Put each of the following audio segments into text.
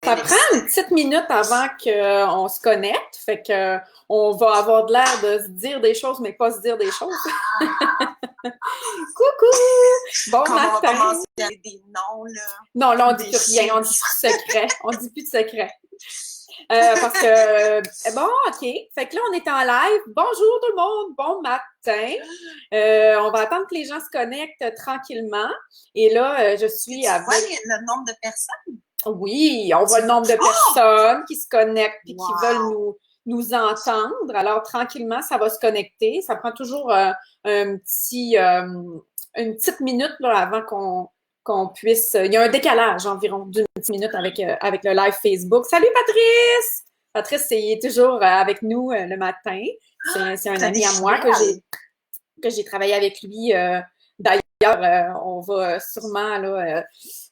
Ça prend une petite minute avant qu'on se connecte, fait que on va avoir de l'air de se dire des choses, mais pas se dire des choses. Coucou! Bon Comme on va matin! commencer avec des noms, là. Non, là, on dit Des plus rien, on dit chiffres. plus de secret. On dit plus de secret. Parce que, bon, OK. Fait que là, on est en live. Bonjour tout le monde, bon matin. On va attendre que les gens se connectent tranquillement. Et là, je suis Tu vois avec... le nombre de personnes? Oui, on voit le nombre de personnes qui se connectent et qui veulent Wow! nous entendre. Alors, tranquillement, ça va se connecter. Ça prend toujours une petite minute là, avant qu'on puisse... Il y a un décalage environ d'une petite minute avec le live Facebook. Salut, Patrice! Patrice, il est toujours avec nous le matin. C'est un T'as ami des à moi fidèles? que j'ai travaillé avec lui. D'ailleurs, on va sûrement, là,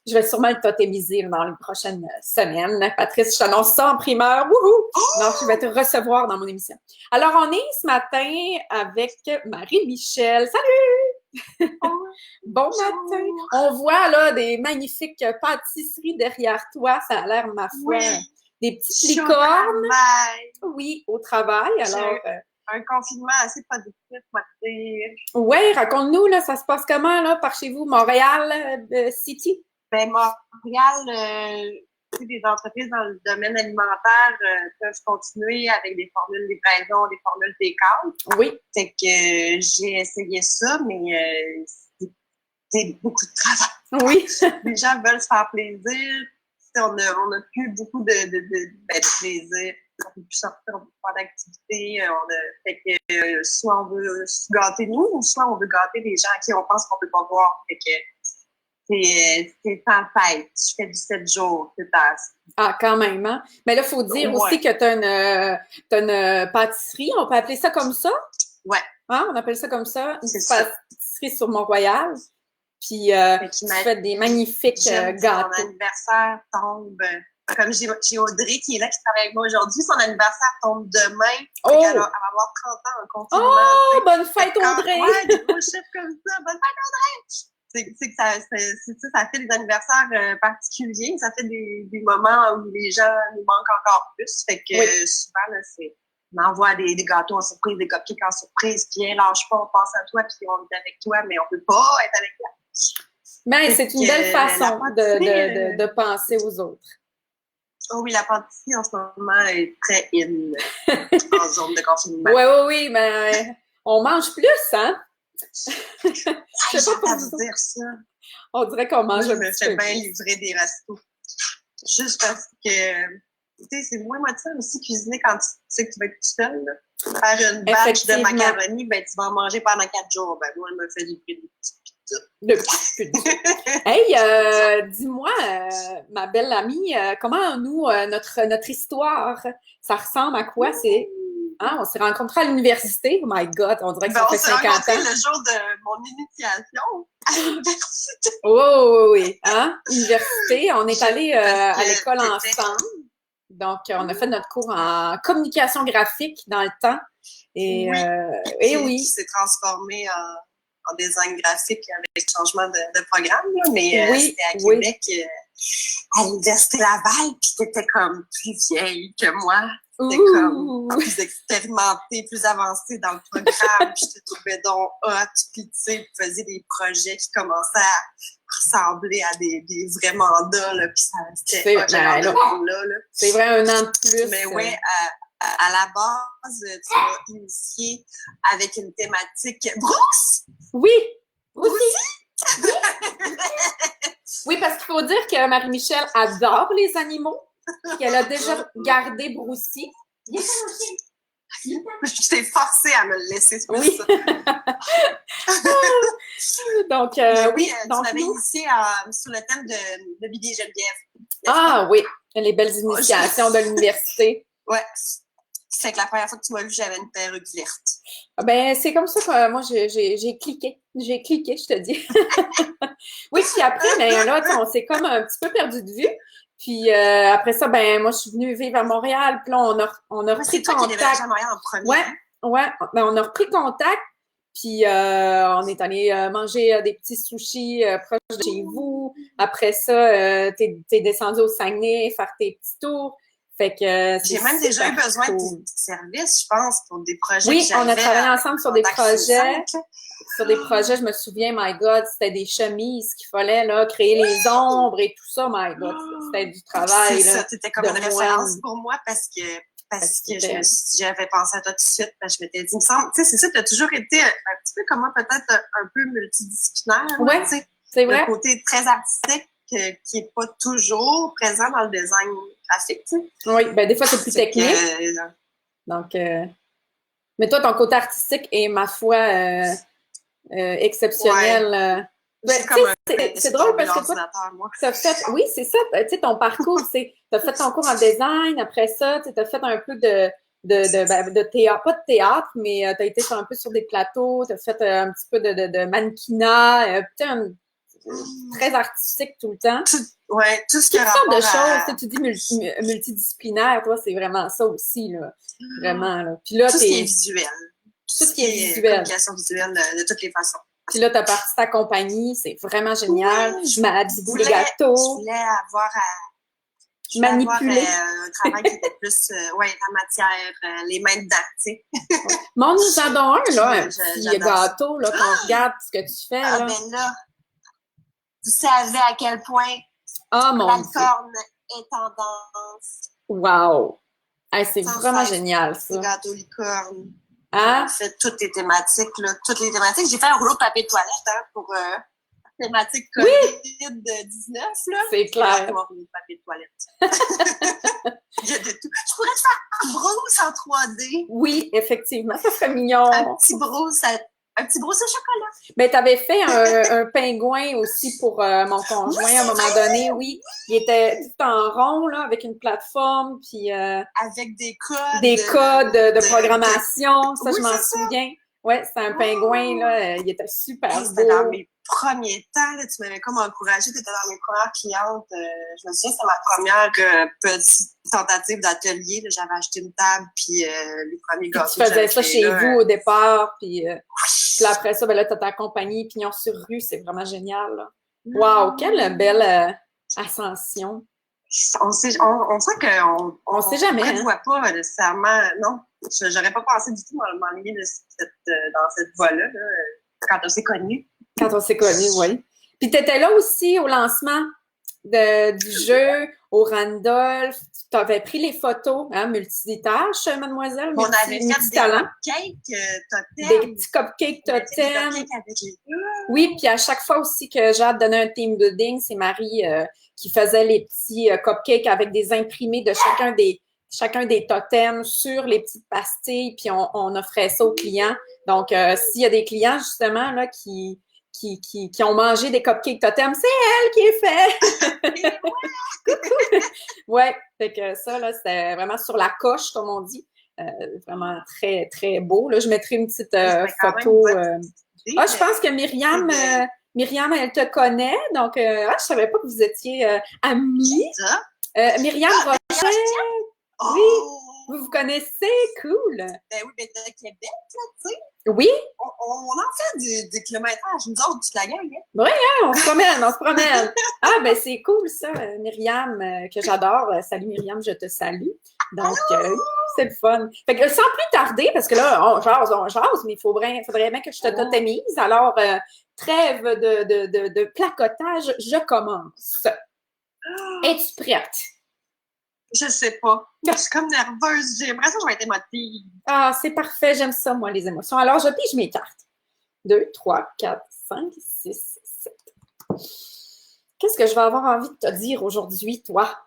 je vais sûrement le totémiser dans les prochaines semaines. Patrice, je t'annonce ça en primeur. Wouhou! Donc, je vais te recevoir dans mon émission. Alors, on est ce matin avec Marie-Michel. Salut! Oh, Bon matin! On voit là des magnifiques pâtisseries derrière toi. Ça a l'air, ma foi, oui! des petites Je suis au licornes. travail. Oui, au travail. Alors, Un confinement assez productif, moi, te dire. ouais, raconte-nous, là, ça se passe comment, là, par chez vous, Montréal City? Ben, Montréal, tu sais, des entreprises dans le domaine alimentaire peuvent continuer avec des formules livraison, des formules take-out. Oui. Fait que j'ai essayé ça, mais c'est beaucoup de travail. Oui. Les gens veulent se faire plaisir. On a plus beaucoup de plaisir. On peut plus sortir, on peut faire d'activités. Fait que soit on veut se gâter nous, ou soit on veut gâter les gens à qui on pense qu'on peut pas voir. Fait que c'est sans fête. Je fais du 7 jours, c'est ça. Ah, quand même, hein? Mais là, il faut dire Ouais. aussi que t'as une pâtisserie, on peut appeler ça comme ça? Ouais. Hein? On appelle ça comme ça, une C'est pâtisserie sur Mont-Royal. Puis, tu fais des magnifiques gâteaux. Mon anniversaire tombe... Comme j'ai Audrey qui est là, qui travaille avec moi aujourd'hui, son anniversaire tombe demain. Oh! Elle va avoir 30 ans en confinement. Oh! Bonne fête, Audrey! Ouais, des gros chiffres comme ça. Bonne fête, Audrey! C'est que ça fait des anniversaires particuliers. Ça fait des moments où les gens nous manquent encore plus. Fait que souvent, là, on envoie des gâteaux en surprise, des cupcakes en surprise. Puis, lâche pas, on pense à toi, puis on est avec toi, mais on peut pas être avec toi. Mais c'est une belle façon de penser aux autres. Oh oui, la pâtisserie en ce moment est très in en zone de confinement. Oui, mais on mange plus, hein? Je sais pas vous dire ça. On dirait qu'on mange un petit peu. Je me fais bien livrer des restos. Juste parce que, tu sais, c'est moins motivant aussi cuisiner quand tu sais que tu vas être tout seul. Là. Faire une batch de macaroni, ben tu vas en manger pendant 4 jours. Ben moi, je me fais livrer des petites pizzas. De petites pizzas. Hey, dis-moi, ma belle amie, comment nous, notre histoire, ça ressemble à quoi? C'est... Hein, on s'est rencontrés à l'université. Oh my God, on dirait que ça fait 50 ans. On s'est rencontrés le jour de mon initiation à l'université. Oui. Hein? Université, on est allés à l'école ensemble. Donc, on a fait notre cours en communication graphique dans le temps. Et oui. Qui s'est transformé en design graphique avec changement de programme. Là. Mais c'était à Québec, à l'Université Laval, puis t'étais comme plus vieille que moi. C'était comme plus expérimenté, plus avancé dans le programme. Puis je te trouvais donc hot. Puis tu sais, tu faisais des projets qui commençaient à ressembler à des vrais mandats. Là, puis c'était hot, là. C'est vrai, un an de plus. Mais oui, à la base, tu m'as initié avec une thématique Bruce! Oui! Aussi! Oui, parce qu'il faut dire que Marie-Michel adore les animaux. Qu'elle a déjà gardé Broussy. Je t'ai forcée à me le laisser, c'est oui. ça. Donc, oui, tu m'avais initié sur le thème de Billy et Geneviève. Ah oui, les belles initiations de l'université. Ouais. Fait que la première fois que tu m'as vu, j'avais une perruque verte. Ben, c'est comme ça que moi, j'ai cliqué. J'ai cliqué, je te dis. Oui, puis après, ben là, on s'est comme un petit peu perdu de vue. Puis après ça, ben moi, je suis venue vivre à Montréal. Puis là, on a repris contact. C'est toi qui est à Montréal en premier. Ouais. Ben, on a repris contact. Puis on est allé manger des petits sushis proches de chez vous. Après ça, t'es descendu au Saguenay faire tes petits tours. Fait que j'ai même déjà eu besoin de services, je pense, pour des projets oui, que j'avais. On a travaillé ensemble sur des projets. Sur des projets, je me souviens, my God, c'était des chemises qu'il fallait là, créer les ombres et tout ça, my God. C'était du travail. C'est ça, c'était comme une référence pour moi parce que j'avais pensé à toi tout de suite, parce que je m'étais dit, il me semble, tu sais, c'est ça, tu as toujours été un petit peu comme moi, peut-être un peu multidisciplinaire. Oui, c'est vrai. Le côté très artistique qui n'est pas toujours présent dans le design graphique, tu sais. Oui, ben des fois, c'est plus technique. Donc, mais toi, ton côté artistique est, ma foi, exceptionnel. C'est drôle parce que toi, t'as fait, oui, c'est ça, tu sais, ton parcours, c'est, t'as fait ton cours en design, après ça, tu as fait un peu de théâtre, pas de théâtre, mais t'as été un peu sur des plateaux, t'as fait un petit peu de mannequinat, très artistique tout le temps. Oui, tout ce qui est sortes de choses, tu dis multidisciplinaire, toi, c'est vraiment ça aussi, là, vraiment, là. Puis là, tout ce qui est visuel. Tout ce qui est visuel. Communication visuelle de toutes les façons. Puis là, tu as parti ta compagnie, c'est vraiment génial. Oui, Madibu les gâteaux. Je voulais avoir manipuler. Un travail qui était plus, la matière, les mains dedans, tu sais. Mon nous en donne un, là, un petit gâteau, là, qu'on regarde ce que tu fais, là. Ben là, vous savez à quel point la corne est tendance. Wow! Hey, c'est vraiment génial, ça. Le gâteau licorne. Hein? J'ai fait toutes les thématiques, là. Toutes les thématiques. J'ai fait un rouleau de papier de toilette, hein, pour thématique COVID-19, là. C'est clair. Un rouleau de papier de toilette. Il y a de tout. Je pourrais te faire un brousse en 3D. Oui, effectivement, ça serait mignon. Un petit brousse au chocolat. Ben, t'avais fait un pingouin aussi pour mon conjoint à un moment donné, oui. Il était tout en rond, là, avec une plateforme, puis... avec des codes. Des codes de programmation, ça, je m'en souviens. Ouais, c'était un pingouin, là, il était super beau. C'était dans mes premiers temps, là, tu m'avais comme encouragée, tu étais dans mes premières clientes. Je me souviens, c'était ma première petite tentative d'atelier. J'avais acheté une table, puis les premiers gâteaux. Tu faisais ça chez vous au départ, puis après ça, ben là, tu as ta compagnie Pignon sur rue, c'est vraiment génial. Là. Wow, quelle belle ascension. On sait qu'on sait jamais. On ne voit pas nécessairement. Non, j'aurais pas pensé du tout m'enligner dans cette voie-là, là, quand on s'est connus. Quand on s'est connus, oui. Puis tu étais là aussi au lancement du jeu, au Randolph. Tu avais pris les photos, hein, multitâches, mademoiselle. On avait fait des cupcakes totem. Des petits cupcakes totem. Oui, puis à chaque fois aussi que j'ai hâte de donner un team building, c'est Marie qui faisait les petits cupcakes avec des imprimés de chacun des totems sur les petites pastilles, puis on offrait ça aux clients. Donc, s'il y a des clients, justement, là, qui ont mangé des cupcakes totems, c'est elle qui est fait! Ouais, fait que ça, là, c'était vraiment sur la coche, comme on dit. Vraiment très, très beau. Là, je mettrai une petite photo. Je pense que Myriam, elle te connaît, donc je savais pas que vous étiez amies. Myriam Rocher, oui, vous connaissez, cool. Ben oui, ben de Québec, là, tu sais. Oui. On en fait du kilométrage, nous autres, toute la gang. Hein? Oui, hein, on se promène. Ah, ben c'est cool ça, Myriam, que j'adore. Salut Myriam, je te salue. Donc, c'est le fun. Fait que sans plus tarder, parce que là, on jase, mais il faudrait bien que je te totémise. Alors, trêve de placotage, je commence. Es-tu prête? Je sais pas. Je suis comme nerveuse. J'ai l'impression que je vais être émotive. Ah, c'est parfait. J'aime ça, moi, les émotions. Alors, je pige mes cartes. 2, 3, 4, 5, 6, 7. Qu'est-ce que je vais avoir envie de te dire aujourd'hui, toi?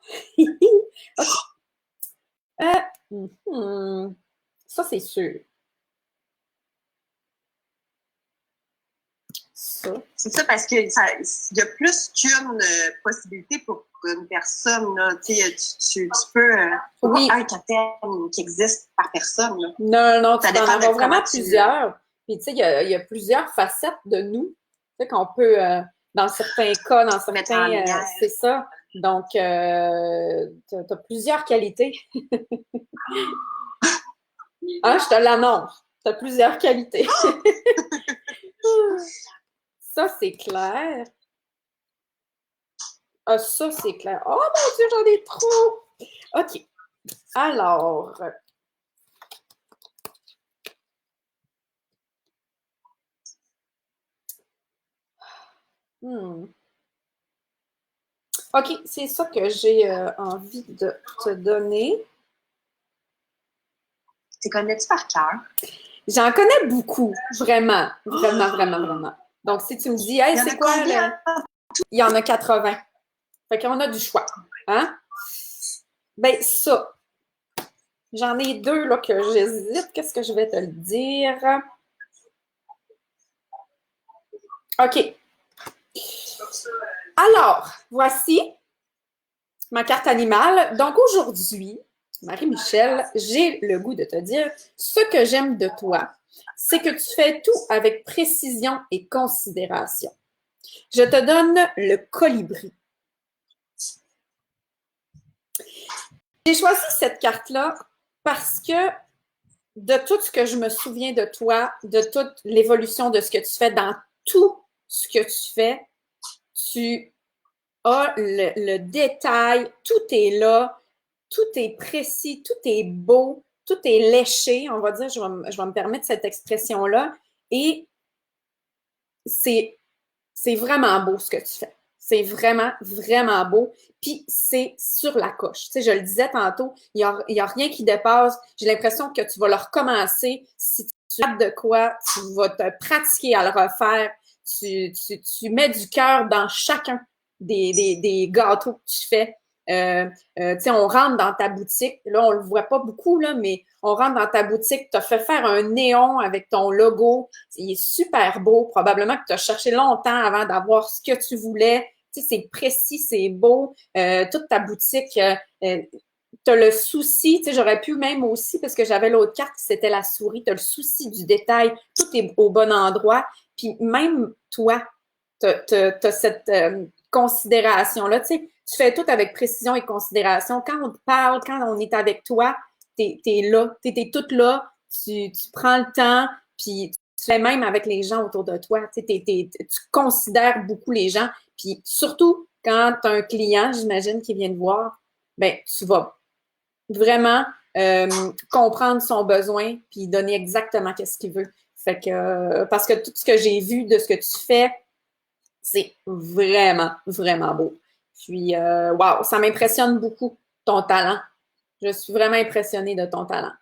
Ça, c'est sûr. Ça. C'est ça, parce qu'il y a plus qu'une possibilité pour une personne. Là. Tu peux avoir un totem qui existe par personne. Là. Non, tu peux en avoir vraiment plusieurs. Puis, tu sais, il y a plusieurs facettes de nous. Tu sais, qu'on peut, dans certains cas, dans certains... c'est ça. Donc, tu as plusieurs qualités. Je te l'annonce. Tu as plusieurs qualités. Ça, c'est clair. Ah, ça, c'est clair. Oh mon Dieu, j'en ai trop! OK. Alors. OK, c'est ça que j'ai envie de te donner. Tu connais-tu par cœur? J'en connais beaucoup, vraiment, vraiment, vraiment, vraiment. Donc, si tu me dis, hey, c'est quoi le... Il y en a 80. Fait qu'on a du choix. Hein? Ben, ça. J'en ai deux là que j'hésite. Qu'est-ce que je vais te le dire? OK. Alors, voici ma carte animale. Donc, aujourd'hui, Marie-Michel, j'ai le goût de te dire ce que j'aime de toi, c'est que tu fais tout avec précision et considération. Je te donne le colibri. J'ai choisi cette carte-là parce que de tout ce que je me souviens de toi, de toute l'évolution de ce que tu fais, dans tout ce que tu fais, tu as le détail, tout est là, tout est précis, tout est beau, tout est léché, on va dire, je vais me permettre cette expression-là, et c'est vraiment beau ce que tu fais. C'est vraiment, vraiment beau. Puis c'est sur la coche. Tu sais, je le disais tantôt, il y a rien qui dépasse. J'ai l'impression que tu vas le recommencer. Si tu as de quoi, tu vas te pratiquer à le refaire. Tu mets du cœur dans chacun des gâteaux que tu fais. Tu sais, on rentre dans ta boutique. Là, on le voit pas beaucoup, là, mais on rentre dans ta boutique. Tu as fait faire un néon avec ton logo. Il est super beau. Probablement que tu as cherché longtemps avant d'avoir ce que tu voulais. Tu sais, c'est précis, c'est beau. Toute ta boutique, tu as le souci. Tu sais, j'aurais pu même aussi, parce que j'avais l'autre carte, c'était la souris. Tu as le souci du détail. Tout est au bon endroit. Puis même toi, tu as cette considération-là. Tu sais, tu fais tout avec précision et considération. Quand on te parle, quand on est avec toi, t'es là, t'es toute là, tu prends le temps, puis tu fais même avec les gens autour de toi. Tu considères beaucoup les gens, puis surtout quand tu as un client, j'imagine, qui vient te voir, ben tu vas vraiment comprendre son besoin, puis donner exactement qu'est-ce qu'il veut. Fait que parce que tout ce que j'ai vu de ce que tu fais, c'est vraiment, vraiment beau. Puis, wow, ça m'impressionne beaucoup, ton talent. Je suis vraiment impressionnée de ton talent.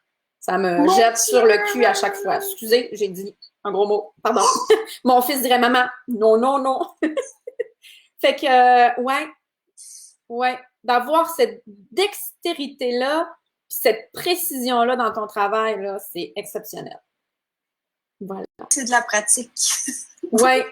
Ça me jette sur le cul à chaque fois. Excusez, j'ai dit un gros mot. Pardon. Mon fils dirait maman. Non, non, non. Fait que, ouais, d'avoir cette dextérité-là, cette précision-là dans ton travail, là, c'est exceptionnel. Voilà. C'est de la pratique. Oui,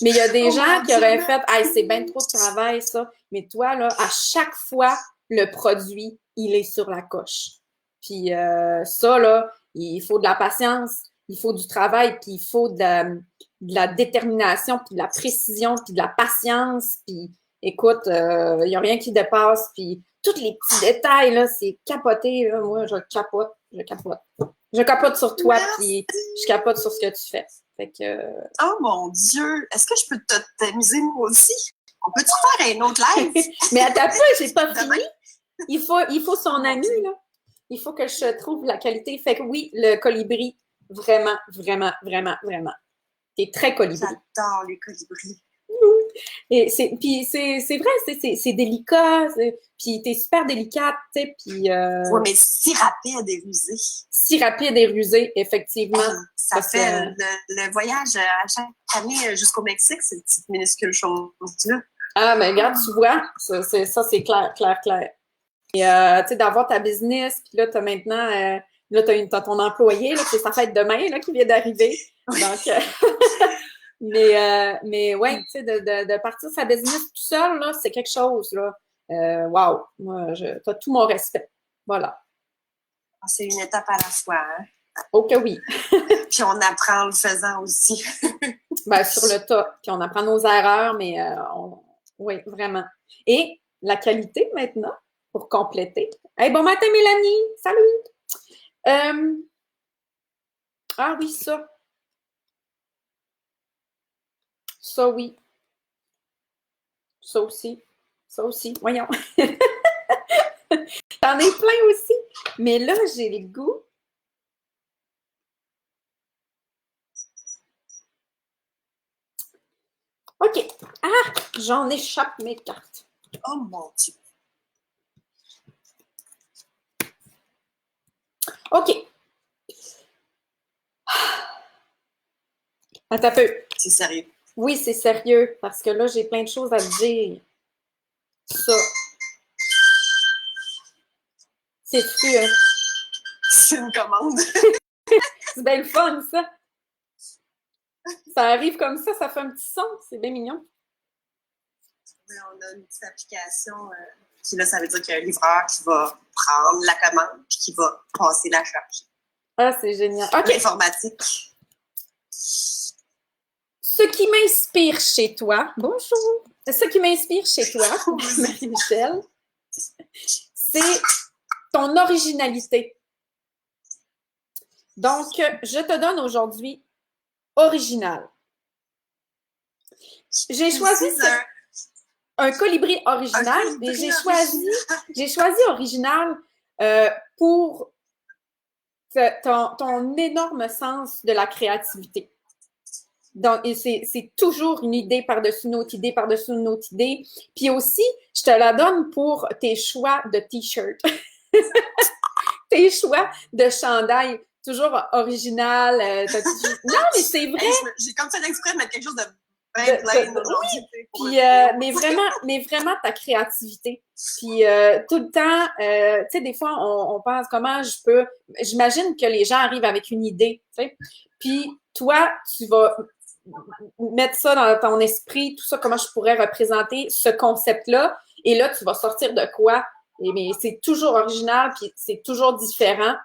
mais il y a des gens qui auraient fait « Hey, c'est bien trop de travail, ça. » Mais toi, là, à chaque fois, le produit, il est sur la coche. Puis ça, là, il faut de la patience, il faut du travail, puis il faut de la détermination, puis de la précision, puis de la patience. Puis écoute, il n'y a rien qui dépasse. Puis tous les petits détails, là, c'est capoté. Là. Moi, je capote. Je capote sur toi, puis je capote sur ce que tu fais. Fait que... Oh mon Dieu! Est-ce que je peux t'amuser moi aussi? On peut-tu faire un autre live? Mais à ta peu, j'ai pas fini. Il faut son ami, là. Il faut que je trouve la qualité. Fait que oui, le colibri, vraiment, vraiment, vraiment, vraiment. T'es très colibri. J'adore les colibris. Et puis c'est vrai, c'est délicat, puis t'es super délicate, tu sais, puis... Oui, mais si rapide et rusé. Si rapide et rusé, effectivement. Ça fait le voyage à chaque année jusqu'au Mexique, ces petites minuscules choses-là. Ah, mais regarde, tu vois, ça c'est clair, clair, clair. Et, tu sais, d'avoir ta business, puis là, t'as maintenant... là, t'as ton employé, là, c'est sa fête demain, là, qui vient d'arriver. Donc... mais ouais, tu sais, de partir sa business tout seul, là, c'est quelque chose, là. Wow! Moi, t'as tout mon respect. Voilà. C'est une étape à la fois, hein? Oh que oui! Puis on apprend en le faisant aussi. Ben, sur le tas. Puis on apprend nos erreurs, mais oui, vraiment. Et la qualité maintenant, pour compléter. Hey, bon matin, Mélanie! Salut! Ah oui, ça. Ça, oui. Ça aussi. Ça aussi. Voyons. J'en ai plein aussi. Mais là, j'ai le goût. OK. Ah! J'en échappe mes cartes. Oh mon Dieu. OK. Attends un peu. C'est sérieux. Oui, c'est sérieux, parce que là, j'ai plein de choses à te dire. Ça. C'est-tu... C'est une commande. C'est bien le fun, ça. Ça arrive comme ça fait un petit son. C'est bien mignon. Oui, on a une petite application. Puis là, ça veut dire qu'il y a un livreur qui va prendre la commande puis qui va passer la charge. Ah, c'est génial. OK. L'informatique. Ce qui m'inspire chez toi, bonjour. Ce qui m'inspire chez toi, Marie-Michel, c'est ton originalité. Donc, je te donne aujourd'hui original. J'ai choisi un colibri original et j'ai choisi original pour ton énorme sens de la créativité. Donc, c'est toujours une idée par-dessus une autre idée, par-dessus une autre idée. Puis aussi, je te la donne pour tes choix de T-shirt. Tes choix de chandail, toujours original. Non, mais c'est vrai. J'ai comme fait exprès de mettre quelque chose de bien plain aujourd'hui. Oui. Puis, mais vraiment ta créativité. Puis, tout le temps, tu sais, des fois, on pense comment je peux... J'imagine que les gens arrivent avec une idée, tu sais. Puis, toi, tu vas mettre ça dans ton esprit, tout ça, comment je pourrais représenter ce concept-là. Et là, tu vas sortir de quoi? Mais c'est toujours original, puis c'est toujours différent.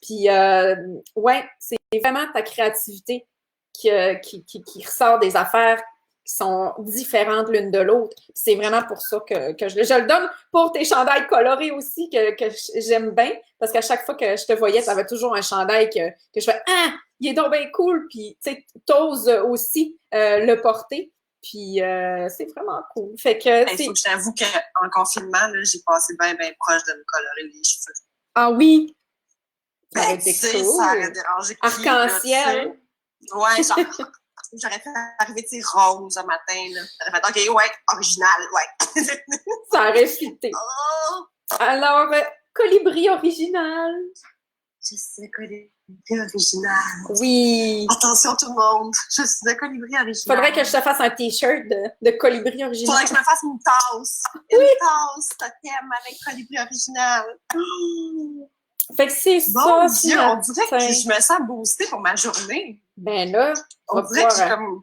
Puis, ouais, c'est vraiment ta créativité qui ressort des affaires qui sont différentes l'une de l'autre. C'est vraiment pour ça que je le donne. Pour tes chandails colorés aussi, que j'aime bien, parce qu'à chaque fois que je te voyais, tu avais toujours un chandail que je fais « Ah! Il est donc bien cool! » Puis, tu sais, t'oses aussi le porter. Puis, c'est vraiment cool. Fait que... Il faut que je t'avoue qu'en confinement, j'ai passé bien proche de me colorer les cheveux. Ah oui? Ça aurait été cool. Ça aurait dérangé. Arc-en-ciel. Ouais, genre... J'aurais fait arriver, tu sais, rose un matin, là. J'aurais fait, OK, ouais, original, ouais. Ça aurait fité. Oh! Alors, colibri original. Je suis un colibri original. Oui. Attention tout le monde, je suis un colibri original. Faudrait que je te fasse un T-shirt de colibri original. Faudrait que je me fasse une tasse. Oui. Une tasse totem avec colibri original. Fait que c'est bon ça. Dieu, on dirait que je me sens boostée pour ma journée. Ben là, on dirait que j'ai comme...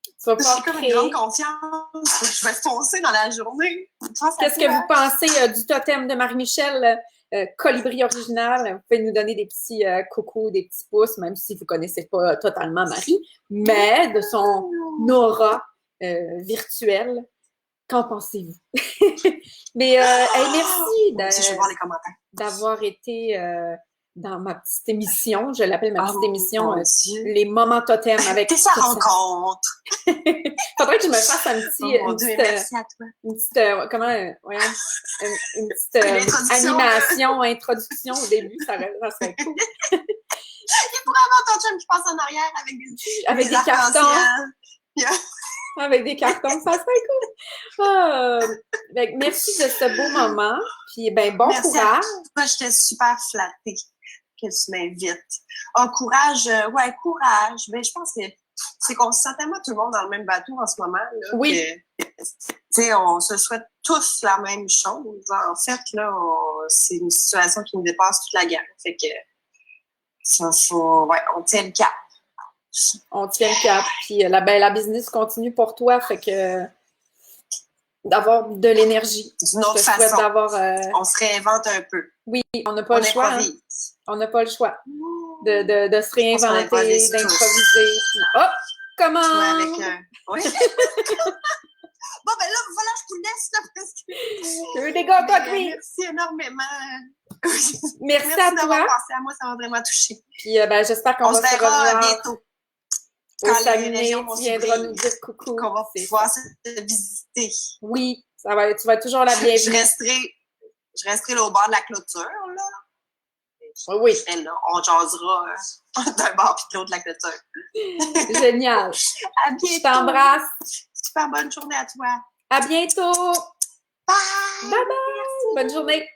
Tu vas pouvoir comme une grande confiance. Je vais foncer dans la journée. Qu'est-ce que vous pensez du totem de Marie-Michel, colibri original? Vous pouvez nous donner des petits coucous, des petits pouces, même si vous ne connaissez pas totalement Marie, mais de son aura virtuelle. Qu'en pensez-vous? Mais merci d'avoir été dans ma petite émission. Je l'appelle ma petite émission Les moments totems avec sa rencontre. Faudrait que je me fasse un petit merci à toi. une petite une petite animation, introduction au début, ça serait cool. Il pourrait avoir ton chum qui passe en arrière avec des cartons. Avec des cartons, ça serait cool. Merci de ce beau moment. Puis, bon courage. Moi, j'étais super flattée que tu m'invites. Courage, ouais, courage. Je pense que c'est qu'on se sent tellement tout le monde dans le même bateau en ce moment. Là, oui. On se souhaite tous la même chose. En fait, là, c'est une situation qui nous dépasse toute la gamme. Fait que, on tient le cap. On tient le cap. Puis la business continue pour toi. Fait que d'avoir de l'énergie. D'une autre façon. On se réinvente un peu. Oui, on n'a pas le choix. Hein? On n'a pas le choix de se réinventer, d'improviser. Puis, comment? Oui. Bon, là, voilà, je vous laisse. Là, parce que... des gâteaux à cuire. Merci énormément. Merci à toi. d'avoir pensé à moi, ça m'a vraiment touché. Puis j'espère qu'on va se revoir bientôt. Au Saguenay, tu viendras nous dire coucou. Qu'on va pouvoir se visiter. Oui, tu vas être toujours la bienvenue. Je resterai là, au bord de la clôture, là. Oui. Et là, on jasera d'un bord puis de l'autre de la clôture. Génial. À bientôt. Je t'embrasse. Super bonne journée à toi. À bientôt. Bye. Bye bye. Bonne journée.